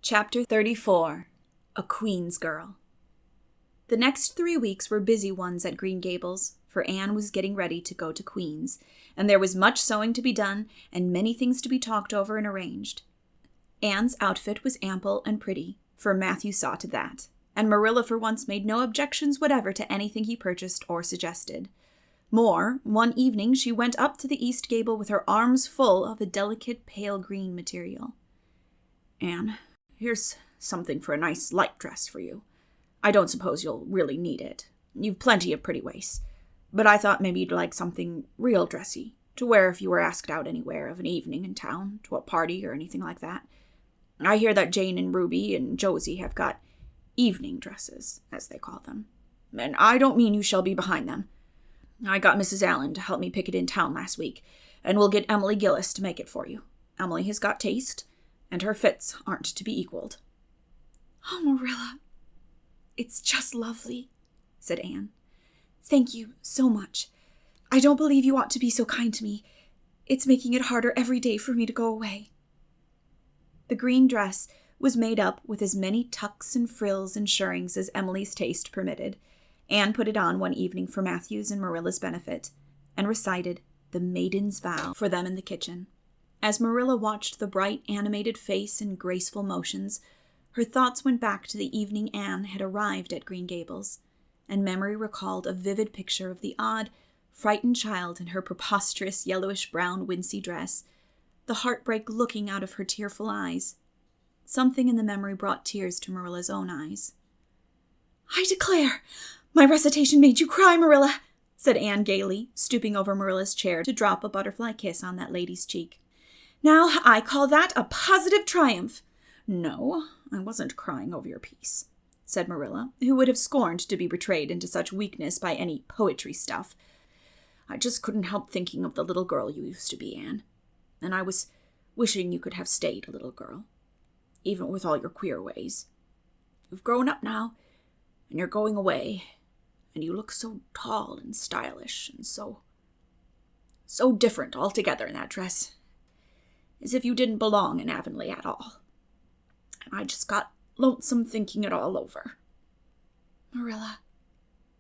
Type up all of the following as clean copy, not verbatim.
Chapter 34. A Queen's Girl. The next 3 weeks were busy ones at Green Gables, for Anne was getting ready to go to Queen's, and there was much sewing to be done and many things to be talked over and arranged. Anne's outfit was ample and pretty, for Matthew saw to that, and Marilla for once made no objections whatever to anything he purchased or suggested. More, one evening she went up to the east gable with her arms full of a delicate pale green material. "Anne, here's something for a nice light dress for you. I don't suppose you'll really need it. You've plenty of pretty waists. But I thought maybe you'd like something real dressy, to wear if you were asked out anywhere of an evening in town, to a party or anything like that. I hear that Jane and Ruby and Josie have got evening dresses, as they call them. And I don't mean you shall be behind them. I got Mrs. Allen to help me pick it in town last week, and we'll get Emily Gillis to make it for you. Emily has got taste, and her fits aren't to be equaled." "Oh, Marilla, it's just lovely," said Anne. "Thank you so much. I don't believe you ought to be so kind to me. It's making it harder every day for me to go away." The green dress was made up with as many tucks and frills and shirrings as Emily's taste permitted. Anne put it on one evening for Matthew's and Marilla's benefit, and recited the Maiden's Vow for them in the kitchen. As Marilla watched the bright, animated face and graceful motions, her thoughts went back to the evening Anne had arrived at Green Gables, and memory recalled a vivid picture of the odd, frightened child in her preposterous yellowish-brown wincey dress, the heartbreak looking out of her tearful eyes. Something in the memory brought tears to Marilla's own eyes. "I declare, my recitation made you cry, Marilla," said Anne gaily, stooping over Marilla's chair to drop a butterfly kiss on that lady's cheek. "Now, I call that a positive triumph." "No, I wasn't crying over your piece," said Marilla, who would have scorned to be betrayed into such weakness by any poetry stuff. "I just couldn't help thinking of the little girl you used to be, Anne. And I was wishing you could have stayed a little girl, even with all your queer ways. You've grown up now, and you're going away, and you look so tall and stylish and so different altogether in that dress, as if you didn't belong in Avonlea at all. And I just got lonesome thinking it all over." "Marilla."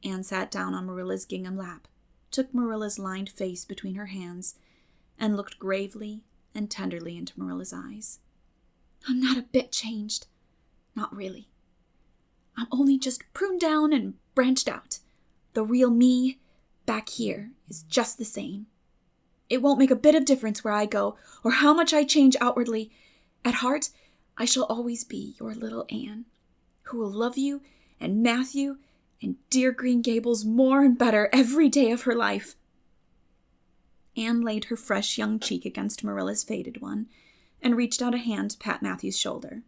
Anne sat down on Marilla's gingham lap, took Marilla's lined face between her hands, and looked gravely and tenderly into Marilla's eyes. "I'm not a bit changed. Not really. I'm only just pruned down and branched out. The real me, back here, is just the same. It won't make a bit of difference where I go, or how much I change outwardly. At heart, I shall always be your little Anne, who will love you and Matthew and dear Green Gables more and better every day of her life." Anne laid her fresh young cheek against Marilla's faded one, and reached out a hand to pat Matthew's shoulder.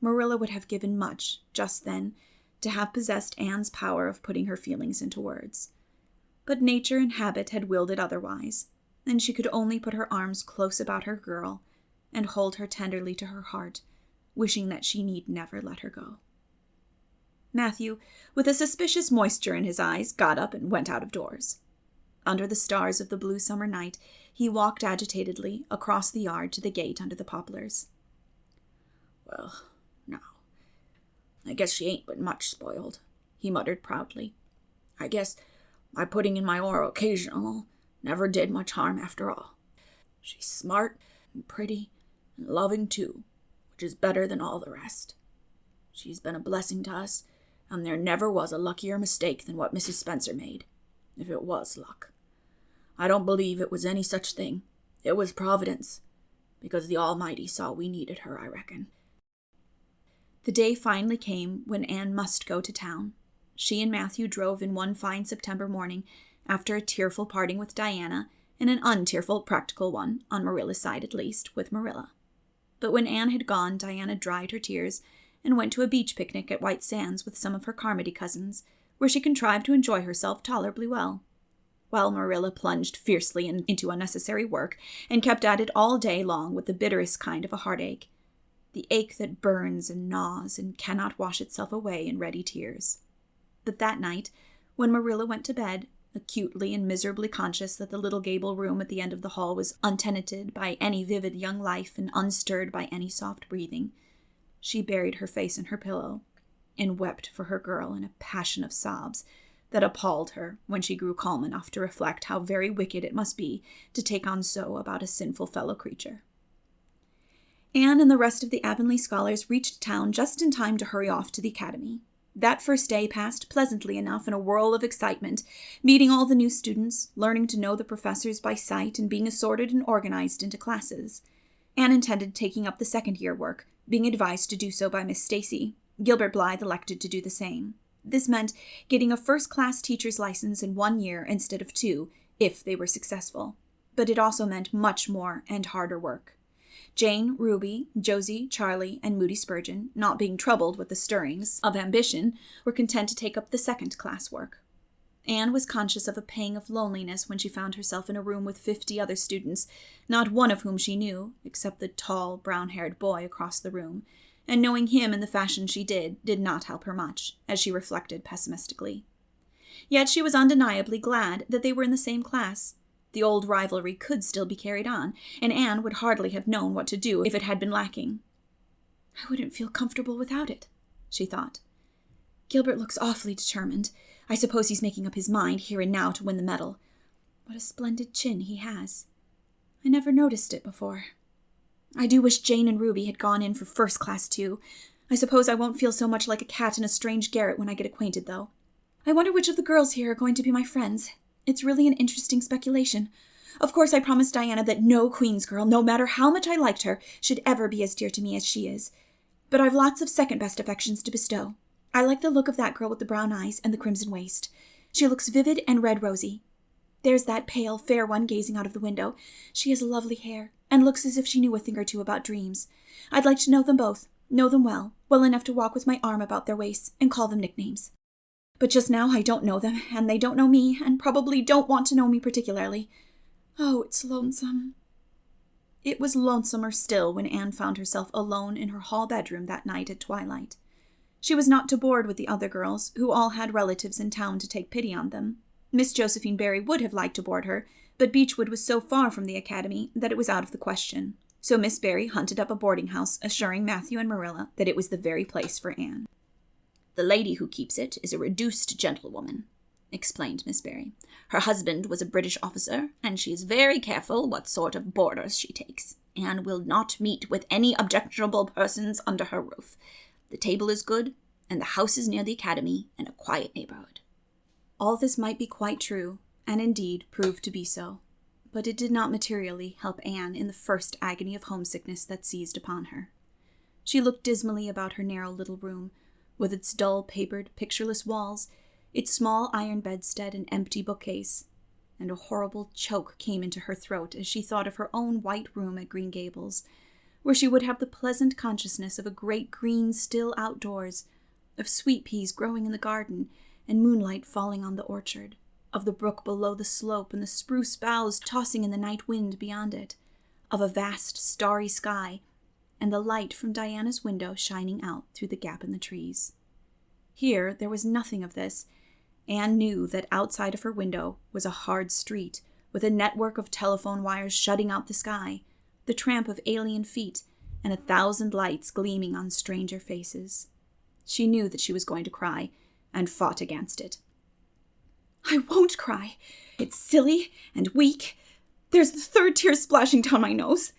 Marilla would have given much, just then, to have possessed Anne's power of putting her feelings into words. But nature and habit had willed it otherwise, and she could only put her arms close about her girl and hold her tenderly to her heart, wishing that she need never let her go. Matthew, with a suspicious moisture in his eyes, got up and went out of doors. Under the stars of the blue summer night, he walked agitatedly across the yard to the gate under the poplars. "Well, now, I guess she ain't been much spoiled," he muttered proudly. "I guess my putting in my oar occasional never did much harm after all. She's smart and pretty and loving too, which is better than all the rest. She's been a blessing to us, and there never was a luckier mistake than what Mrs. Spencer made, if it was luck. I don't believe it was any such thing. It was Providence, because the Almighty saw we needed her, I reckon." The day finally came when Anne must go to town. She and Matthew drove in one fine September morning, after a tearful parting with Diana, and an untearful practical one, on Marilla's side at least, with Marilla. But when Anne had gone, Diana dried her tears and went to a beach picnic at White Sands with some of her Carmody cousins, where she contrived to enjoy herself tolerably well, while Marilla plunged fiercely into unnecessary work and kept at it all day long with the bitterest kind of a heartache, the ache that burns and gnaws and cannot wash itself away in ready tears. But that night, when Marilla went to bed, acutely and miserably conscious that the little gable room at the end of the hall was untenanted by any vivid young life and unstirred by any soft breathing, She buried her face in her pillow and wept for her girl in a passion of sobs that appalled her when she grew calm enough to reflect how very wicked it must be to take on so about a sinful fellow creature. Anne and the rest of the Avonlea scholars reached town just in time to hurry off to the academy. That first day passed pleasantly enough in a whirl of excitement, meeting all the new students, learning to know the professors by sight, and being assorted and organized into classes. Anne intended taking up the second-year work, being advised to do so by Miss Stacy. Gilbert Blythe elected to do the same. This meant getting a first-class teacher's license in 1 year instead of 2, if they were successful. But it also meant much more and harder work. Jane, Ruby, Josie, Charlie, and Moody Spurgeon, not being troubled with the stirrings of ambition, were content to take up the second-class work. Anne was conscious of a pang of loneliness when she found herself in a room with 50 other students, not one of whom she knew, except the tall, brown-haired boy across the room, and knowing him in the fashion she did not help her much, as she reflected pessimistically. Yet she was undeniably glad that they were in the same class. The old rivalry could still be carried on, and Anne would hardly have known what to do if it had been lacking. "I wouldn't feel comfortable without it," she thought. "Gilbert looks awfully determined. I suppose he's making up his mind here and now to win the medal. What a splendid chin he has. I never noticed it before. I do wish Jane and Ruby had gone in for first class too. I suppose I won't feel so much like a cat in a strange garret when I get acquainted, though. I wonder which of the girls here are going to be my friends. It's really an interesting speculation. Of course, I promised Diana that no Queen's girl, no matter how much I liked her, should ever be as dear to me as she is. But I've lots of second-best affections to bestow. I like the look of that girl with the brown eyes and the crimson waist. She looks vivid and red-rosy. There's that pale, fair one gazing out of the window. She has lovely hair, and looks as if she knew a thing or two about dreams. I'd like to know them both, know them well enough to walk with my arm about their waists and call them nicknames. But just now I don't know them, and they don't know me, and probably don't want to know me particularly. Oh, it's lonesome." It was lonesomer still when Anne found herself alone in her hall bedroom that night at twilight. She was not to board with the other girls, who all had relatives in town to take pity on them. Miss Josephine Barry would have liked to board her, but Beechwood was so far from the academy that it was out of the question. So Miss Barry hunted up a boarding house, assuring Matthew and Marilla that it was the very place for Anne. "The lady who keeps it is a reduced gentlewoman," explained Miss Barry. "Her husband was a British officer, and she is very careful what sort of boarders she takes, and will not meet with any objectionable persons under her roof. The table is good, and the house is near the academy in a quiet neighborhood." All this might be quite true, and indeed proved to be so, but it did not materially help Anne in the first agony of homesickness that seized upon her. She looked dismally about her narrow little room, with its dull, papered, pictureless walls, its small iron bedstead and empty bookcase, and a horrible choke came into her throat as she thought of her own white room at Green Gables, where she would have the pleasant consciousness of a great green still outdoors, of sweet peas growing in the garden and moonlight falling on the orchard, of the brook below the slope and the spruce boughs tossing in the night wind beyond it, of a vast starry sky, and the light from Diana's window shining out through the gap in the trees. Here there was nothing of this. Anne knew that outside of her window was a hard street, with a network of telephone wires shutting out the sky, the tramp of alien feet, and 1,000 lights gleaming on stranger faces. She knew that she was going to cry, and fought against it. "I won't cry. It's silly and weak. There's the third tear splashing down my nose.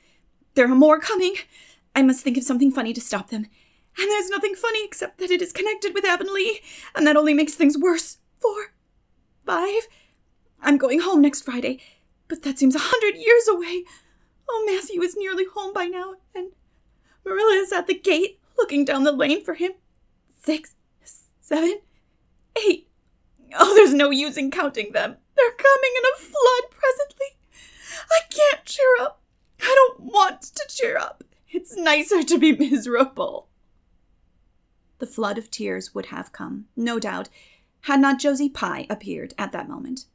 There are more coming. I must think of something funny to stop them. And there's nothing funny except that it is connected with Avonlea, and that only makes things worse. 4, 5. I'm going home next Friday, but that seems 100 years away. Oh, Matthew is nearly home by now, and Marilla is at the gate, looking down the lane for him. 6, 7, 8. Oh, there's no use in counting them. They're coming in a flood presently. I can't cheer up. I don't want to cheer up. It's nicer to be miserable." The flood of tears would have come, no doubt, had not Josie Pye appeared at that moment.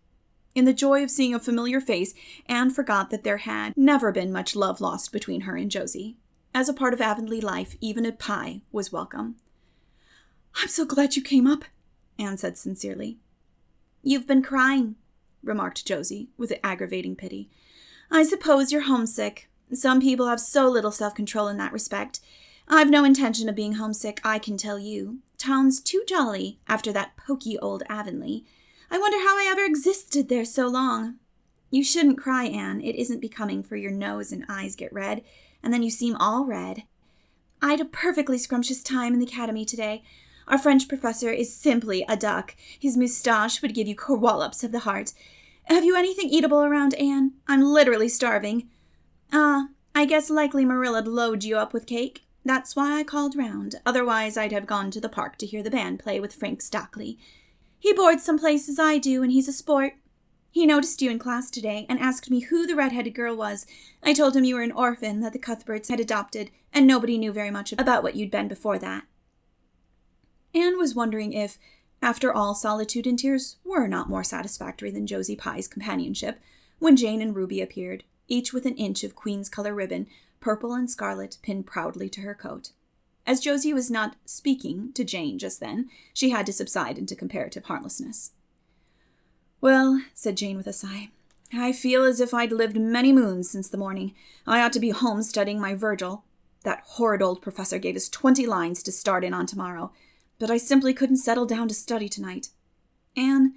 In the joy of seeing a familiar face, Anne forgot that there had never been much love lost between her and Josie. As a part of Avonlea life, even a Pye was welcome. "I'm so glad you came up," Anne said sincerely. "You've been crying," remarked Josie, with aggravating pity. "I suppose you're homesick. Some people have so little self-control in that respect. I've no intention of being homesick, I can tell you. Town's too jolly after that poky old Avonlea. I wonder how I ever existed there so long. You shouldn't cry, Anne. It isn't becoming, for your nose and eyes get red, and then you seem all red. I had a perfectly scrumptious time in the academy today. Our French professor is simply a duck. His moustache would give you collops of the heart. Have you anything eatable around, Anne? I'm literally starving. I guess likely Marilla'd load you up with cake. That's why I called round. Otherwise, I'd have gone to the park to hear the band play with Frank Stockley. He boards some place as I do, and he's a sport. He noticed you in class today and asked me who the red-headed girl was. I told him you were an orphan that the Cuthberts had adopted, and nobody knew very much about what you'd been before that. Anne was wondering if, after all, Solitude and Tears were not more satisfactory than Josie Pye's companionship, when Jane and Ruby appeared, each with an inch of Queen's color ribbon, purple and scarlet, pinned proudly to her coat. As Josie was not speaking to Jane just then, she had to subside into comparative harmlessness. Well, said Jane with a sigh, I feel as if I'd lived many moons since the morning. I ought to be home studying my Virgil. That horrid old professor gave us 20 lines to start in on tomorrow, but I simply couldn't settle down to study tonight. Anne,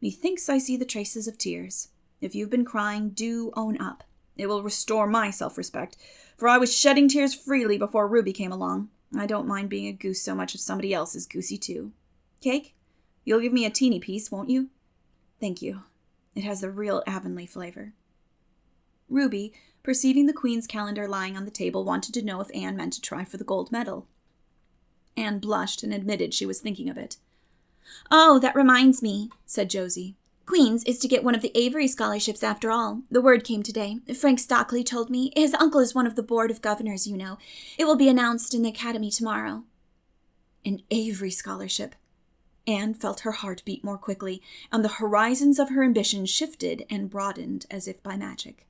methinks I see the traces of tears. If you've been crying, do own up. It will restore my self-respect, for I was shedding tears freely before Ruby came along. I don't mind being a goose so much if somebody else is goosey too. Cake? You'll give me a teeny piece, won't you? Thank you. It has the real Avonlea flavor. Ruby, perceiving the Queen's calendar lying on the table, wanted to know if Anne meant to try for the gold medal. Anne blushed and admitted she was thinking of it. Oh, that reminds me, said Josie. Queen's is to get one of the Avery scholarships after all. The word came today. Frank Stockley told me. His uncle is one of the board of governors, you know. It will be announced in the academy tomorrow. An Avery scholarship. Anne felt her heart beat more quickly, and the horizons of her ambition shifted and broadened as if by magic.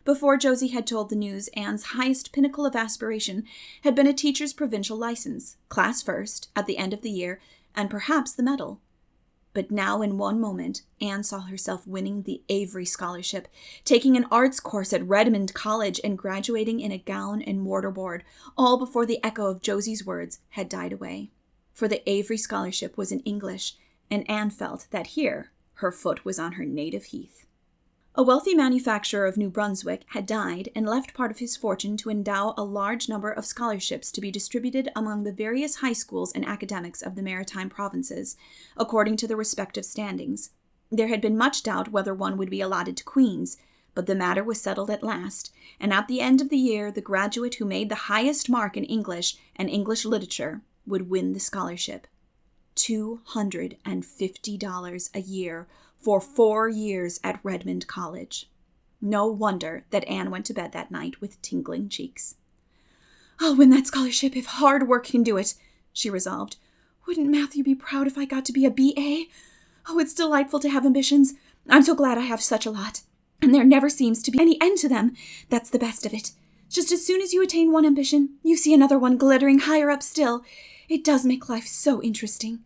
Before Josie had told the news, Anne's highest pinnacle of aspiration had been a teacher's provincial license, class first, at the end of the year, and perhaps the medal. But now, in one moment, Anne saw herself winning the Avery scholarship, taking an arts course at Redmond College and graduating in a gown and mortarboard, all before the echo of Josie's words had died away. For the Avery scholarship was in English, and Anne felt that here her foot was on her native heath. A wealthy manufacturer of New Brunswick had died and left part of his fortune to endow a large number of scholarships to be distributed among the various high schools and academics of the Maritime Provinces, according to their respective standings. There had been much doubt whether one would be allotted to Queen's, but the matter was settled at last, and at the end of the year the graduate who made the highest mark in English and English literature would win the scholarship. $250 a year for 4 years at Redmond College. No wonder that Anne went to bed that night with tingling cheeks. I'll win that scholarship if hard work can do it, she resolved. Wouldn't Matthew be proud if I got to be a B.A.? Oh, it's delightful to have ambitions. I'm so glad I have such a lot. And there never seems to be any end to them. That's the best of it. Just as soon as you attain one ambition, you see another one glittering higher up still. It does make life so interesting.